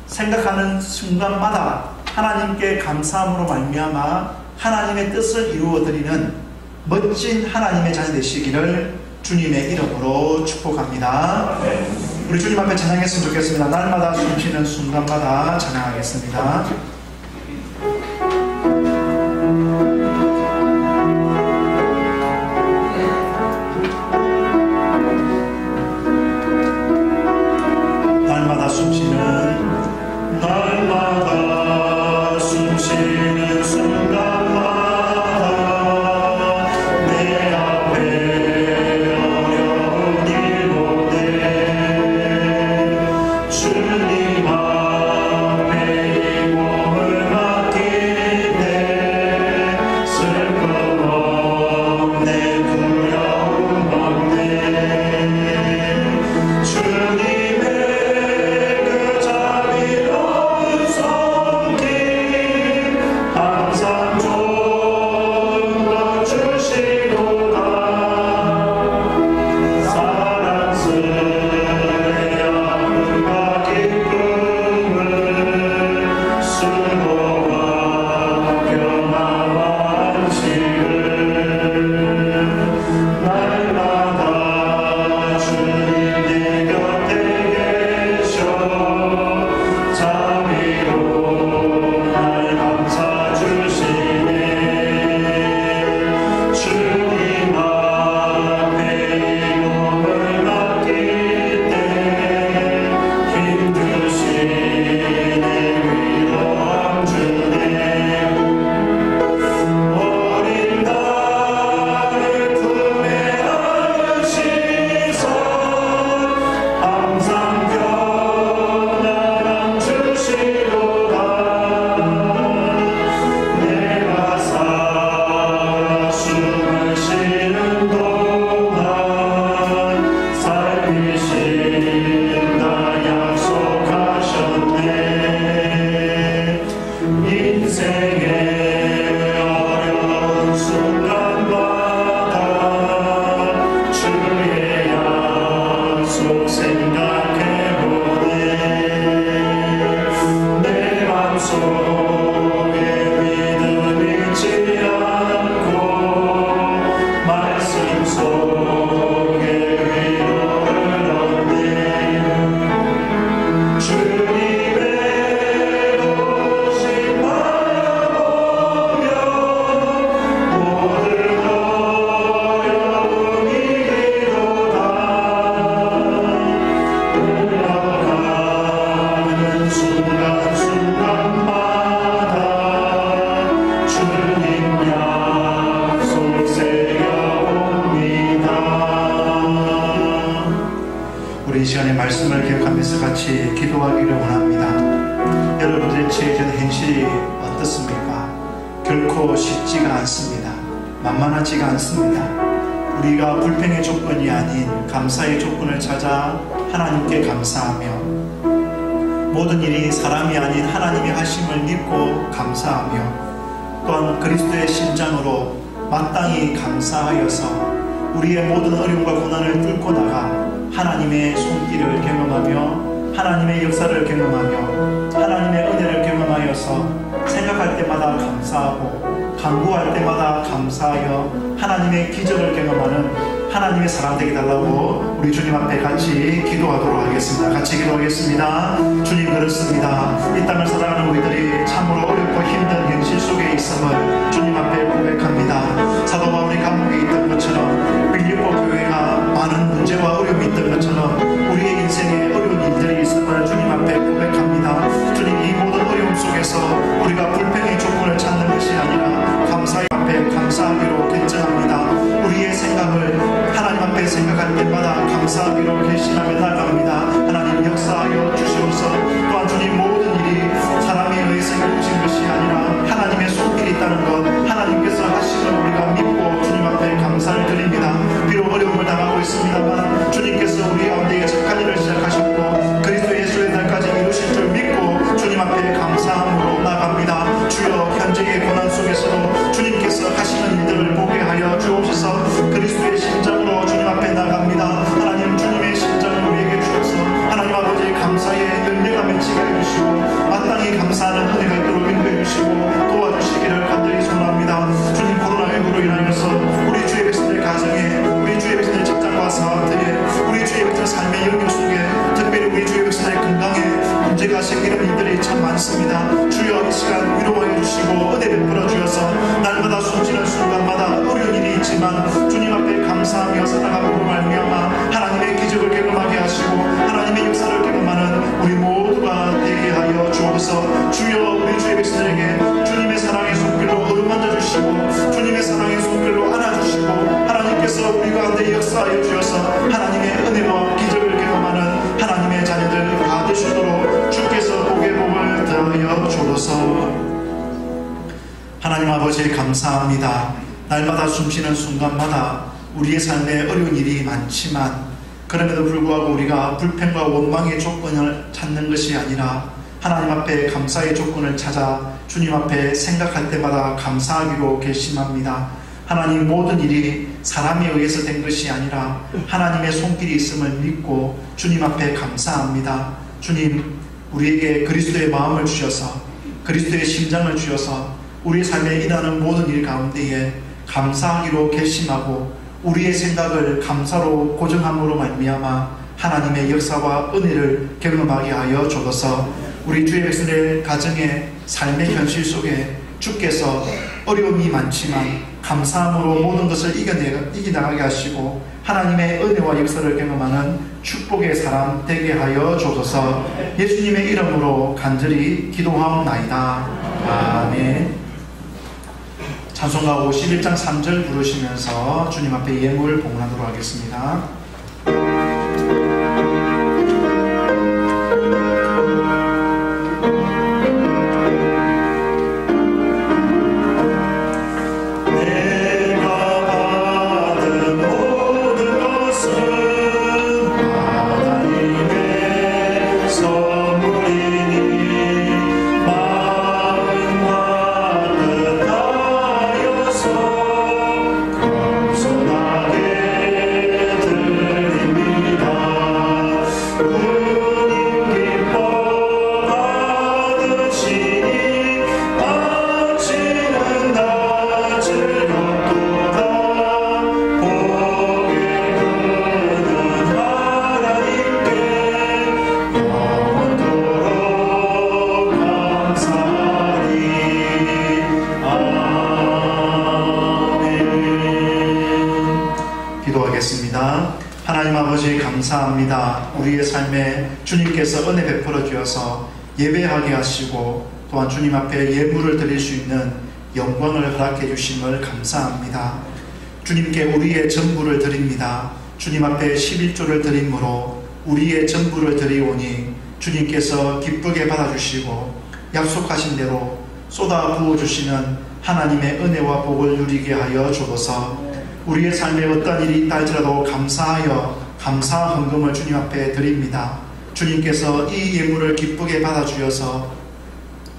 생각하는 순간마다 하나님께 감사함으로 말미암아 하나님의 뜻을 이루어드리는 멋진 하나님의 자녀 되시기를 주님의 이름으로 축복합니다. 우리 주님 앞에 찬양했으면 좋겠습니다. 날마다 숨쉬는 순간마다 찬양하겠습니다. 날마다 숨쉬는, 날마다 숨쉬는 순간마다 내 앞에 어려운 일보내 주님 앞에 이 몸을 맡길 때 슬픔 없네, 두려움 없네. 주님의 그 자비로운 손길 항상 좀 주시도다. 사랑스레 아픔과 기쁨을, 수고와 평화와 안식을 날마다 주님 내 곁에 계셔 자비로 날 감싸 주시네. 주님 앞에 이 몸을 맡길 때 힘드시네, 위로함 주네. 어린 나를 품에 안으시서 항상 편안함 주시도다. 내가 살아 숨을 쉬는 동안 살피신다 약속하셨네. 인생의 어려운 순간마다 주의 약속 생각해보네. 내 맘속에 믿음 잃지 않고 말씀 속에 위로를 얻네. 주님의 도심 바라보며 모든 어려움이 이기도다. 흘러가는 순간순간마다 주님 약속 새겨옵니다. 우리 이 시간에 말씀을 기억하면서 같이 기도하기를 원합니다. 여러분들의 처해진 현실이 어떻습니까? 결코 쉽지가 않습니다. 만만하지가 않습니다. 우리가 불평의 조건이 아닌 감사의 조건을 찾아 하나님께 감사하며 모든 일이 사람이 아닌 하나님이 하심을 믿고 감사하며 또한 그리스도의 심장으로 마땅히 감사하여서 우리의 모든 어려움과 고난을 뚫고 나가 하나님의 손길을 경험하며 하나님의 역사를 경험하며 하나님의 은혜를 경험하여서 생각할 때마다 감사하고 간구할 때마다 감사하여 하나님의 기적을 경험하는 하나님의 사람 되게 달라고 우리 주님 앞에 같이 기도하도록 하겠습니다. 같이 기도하겠습니다. 주님, 그렇습니다. 이 땅을 살아가는 우리들이 참으로 어렵고 힘든 현실 속에 있음을 주님 앞에 고백합니다. 사도 바울이 감옥에 있던 것처럼 빌립보 교회가 많은 문제와 어려움이 있던 것처럼 우리의 인생에 어려운 일들이 있음을 주님 앞에 고백합니다. 주님, 이 모든 어려움 속에서 우리가 불평의 조건을 찾는 것이 아니라 감사의 앞에 감사하기로 결정합니다. 우리의 생각을 하나님 앞에 생각할 때마다 감사하기로 결심하며 나아갑니다. 하나님 역사하여 주시옵소서. 또한 주님, 모든 일이 사람에 의해서 이루어진 것이 아니라 하나님의 손길이 있다는 것, 하나님께서 하시는 우리가 믿고 주님 앞에 감사를 드립니다. 비록 어려움을 당하고 있습니다만 주님께서 우리 가운데 착한 일을 시작하셨고 그리스도 예수의 날까지 이루실 줄 믿고 주님 앞에 감사함으로 나아갑니다. 주여, 현재의 고난 속에서도 주님께서 하시는 일들을 보게 하여 주옵소서. 그리스도의 심장으로 주님 앞에 나갑니다. 하나님, 주님의 심장을 우리에게 주셔서 하나님 아버지 감사의 열매가 맺히게 해주시고 마땅히 감사하는 은혜가 있도록 인도해 주시고 도와주시기를 간절히 소원합니다. 주님, 코로나19로 인하여서 우리 주의 백성들 가정에, 우리 주의 백성들 직장과 사업들에, 우리 주의 백성들 삶의 영역 속에, 특별히 우리 주의 백성들의 건강에 문제가 생기는 일들이 참 많습니다. 주여, 이 시간 위로하여 주시고 은혜 베풀어 주셔서 날마다 숨쉬는 순간마다 어려운 일이 있지만 주님 앞에 감사하며 살아가고 말미암아 하나님의 기적을 경험하게 하시고 하나님의 역사를 경험하는 우리 모두가 되게 하여 주옵소서. 주여, 우리 주의 백성들에게 주님의 사랑의 손길로 어루만져 주시고 주님의 사랑의 손길로 안아주시고 하나님께서 우리 가운데 역사하여 주셔서 하나님의 은혜와 기적을 경험하는 하나님의 자녀들 다 되시도록 주께서 복의 복을 더하여 주옵소서. 하나님 아버지, 감사합니다. 날마다 숨쉬는 순간마다 우리의 삶에 어려운 일이 많지만 그럼에도 불구하고 우리가 불평과 원망의 조건을 찾는 것이 아니라 하나님 앞에 감사의 조건을 찾아 주님 앞에 생각할 때마다 감사하기로 결심합니다. 하나님, 모든 일이 사람에 의해서 된 것이 아니라 하나님의 손길이 있음을 믿고 주님 앞에 감사합니다. 주님, 우리에게 그리스도의 마음을 주셔서 그리스도의 심장을 주셔서 우리의 삶에 일하는 모든 일 가운데에 감사하기로 결심하고 우리의 생각을 감사로 고정함으로 말미암아 하나님의 역사와 은혜를 경험하게 하여 주옵소서. 우리 주의 백성의 가정의 삶의 현실 속에 주께서 어려움이 많지만 감사함으로 모든 것을 이겨나가게 하시고 하나님의 은혜와 역사를 경험하는 축복의 사람 되게 하여 주옵소서. 예수님의 이름으로 간절히 기도하옵나이다. 아멘. 찬송가 51장 3절 부르시면서 주님 앞에 예물 봉헌하도록 하겠습니다. 감사합니다. 우리의 삶에 주님께서 은혜 베풀어 주어서 예배하게 하시고 또한 주님 앞에 예물을 드릴 수 있는 영광을 허락해 주심을 감사합니다. 주님께 우리의 전부를 드립니다. 주님 앞에 11조를 드림으로 우리의 전부를 드리오니 주님께서 기쁘게 받아주시고 약속하신 대로 쏟아 부어주시는 하나님의 은혜와 복을 누리게 하여 주옵소서. 우리의 삶에 어떤 일이 있다 할지라도 감사하여 감사 헌금을 주님 앞에 드립니다. 주님께서 이 예물을 기쁘게 받아주셔서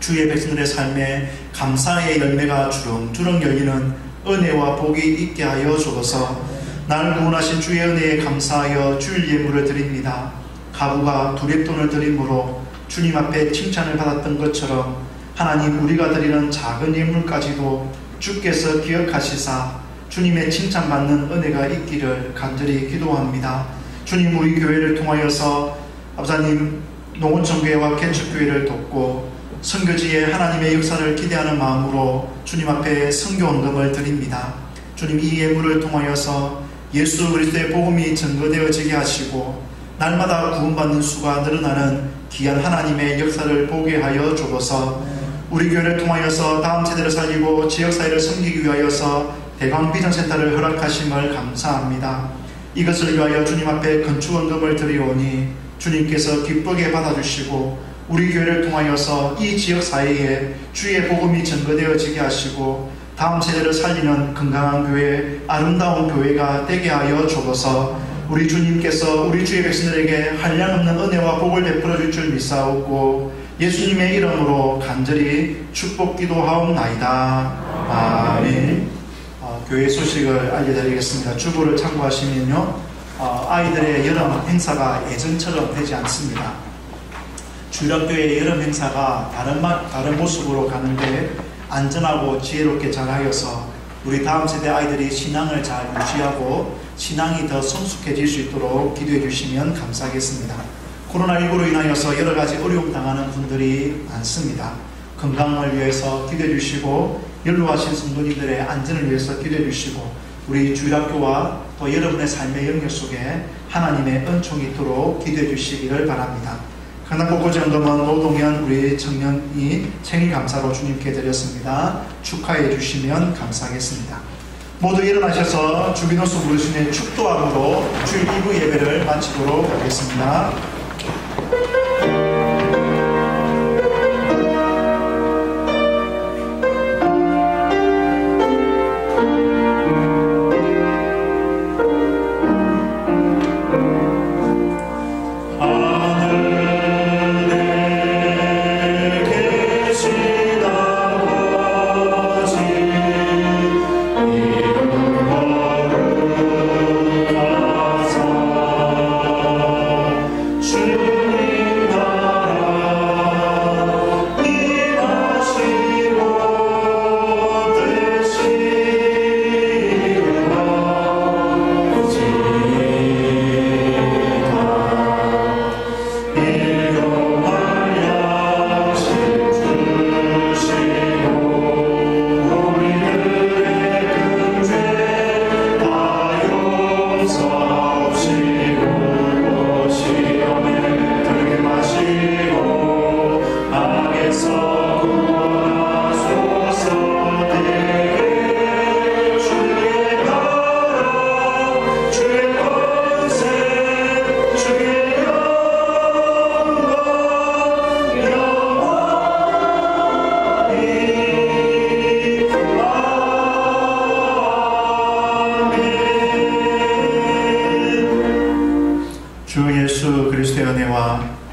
주의 백성들의 삶에 감사의 열매가 주렁주렁 열리는 은혜와 복이 있게 하여 주옵소서. 나를 구원하신 주의 은혜에 감사하여 주일 예물을 드립니다. 가부가 두립돈을 드림으로 주님 앞에 칭찬을 받았던 것처럼 하나님, 우리가 드리는 작은 예물까지도 주께서 기억하시사 주님의 칭찬받는 은혜가 있기를 간절히 기도합니다. 주님, 우리 교회를 통하여서 아버사님 농어촌교회와 개척교회를 돕고 선교지에 하나님의 역사를 기대하는 마음으로 주님 앞에 선교헌금을 드립니다. 주님, 이 예물을 통하여서 예수 그리스도의 복음이 증거되어지게 하시고 날마다 구원받는 수가 늘어나는 귀한 하나님의 역사를 보게 하여 주옵소서. 우리 교회를 통하여서 다음 세대를 살리고 지역사회를 섬기기 위하여서 대광비전센터를 허락하심을 감사합니다. 이것을 위하여 주님 앞에 건축헌금을 드리오니 주님께서 기쁘게 받아주시고 우리 교회를 통하여서 이 지역사회에 주의 복음이 증거되어지게 하시고 다음 세대를 살리는 건강한 교회, 아름다운 교회가 되게 하여 주옵소서. 우리 주님께서 우리 주의 백성들에게 한량없는 은혜와 복을 베풀어 줄 줄 믿사옵고 예수님의 이름으로 간절히 축복 기도하옵나이다. 아멘. 교회 소식을 알려드리겠습니다. 주보를 참고하시면요, 아이들의 여름 행사가 예전처럼 되지 않습니다. 주일학교의 여름 행사가 다른 모습으로 가는데 안전하고 지혜롭게 잘하여서 우리 다음 세대 아이들이 신앙을 잘 유지하고 신앙이 더 성숙해질 수 있도록 기도해 주시면 감사하겠습니다. 코로나19로 인하여서 여러 가지 어려움 당하는 분들이 많습니다. 건강을 위해서 기도해 주시고 연로하신 성도님들의 안전을 위해서 기도해 주시고 우리 주일학교와 또 여러분의 삶의 영역 속에 하나님의 은총이 있도록 기도해 주시기를 바랍니다. 강남꽃꽂이헌금은 노동현 우리 청년이 생일감사로 주님께 드렸습니다. 축하해 주시면 감사하겠습니다. 모두 일어나셔서 주기도수 부르시는 축도함으로 주일 2부 예배를 마치도록 하겠습니다.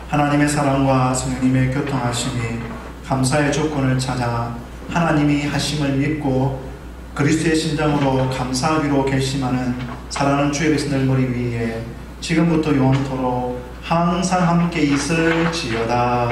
하나님의 사랑과 성령님의 교통하심이 감사의 조건을 찾아 하나님이 하심을 믿고 그리스도의 심장으로 감사하기로 결심하는 사랑하는 주의 백성들 머리 위에 지금부터 영원토록 항상 함께 있을지어다.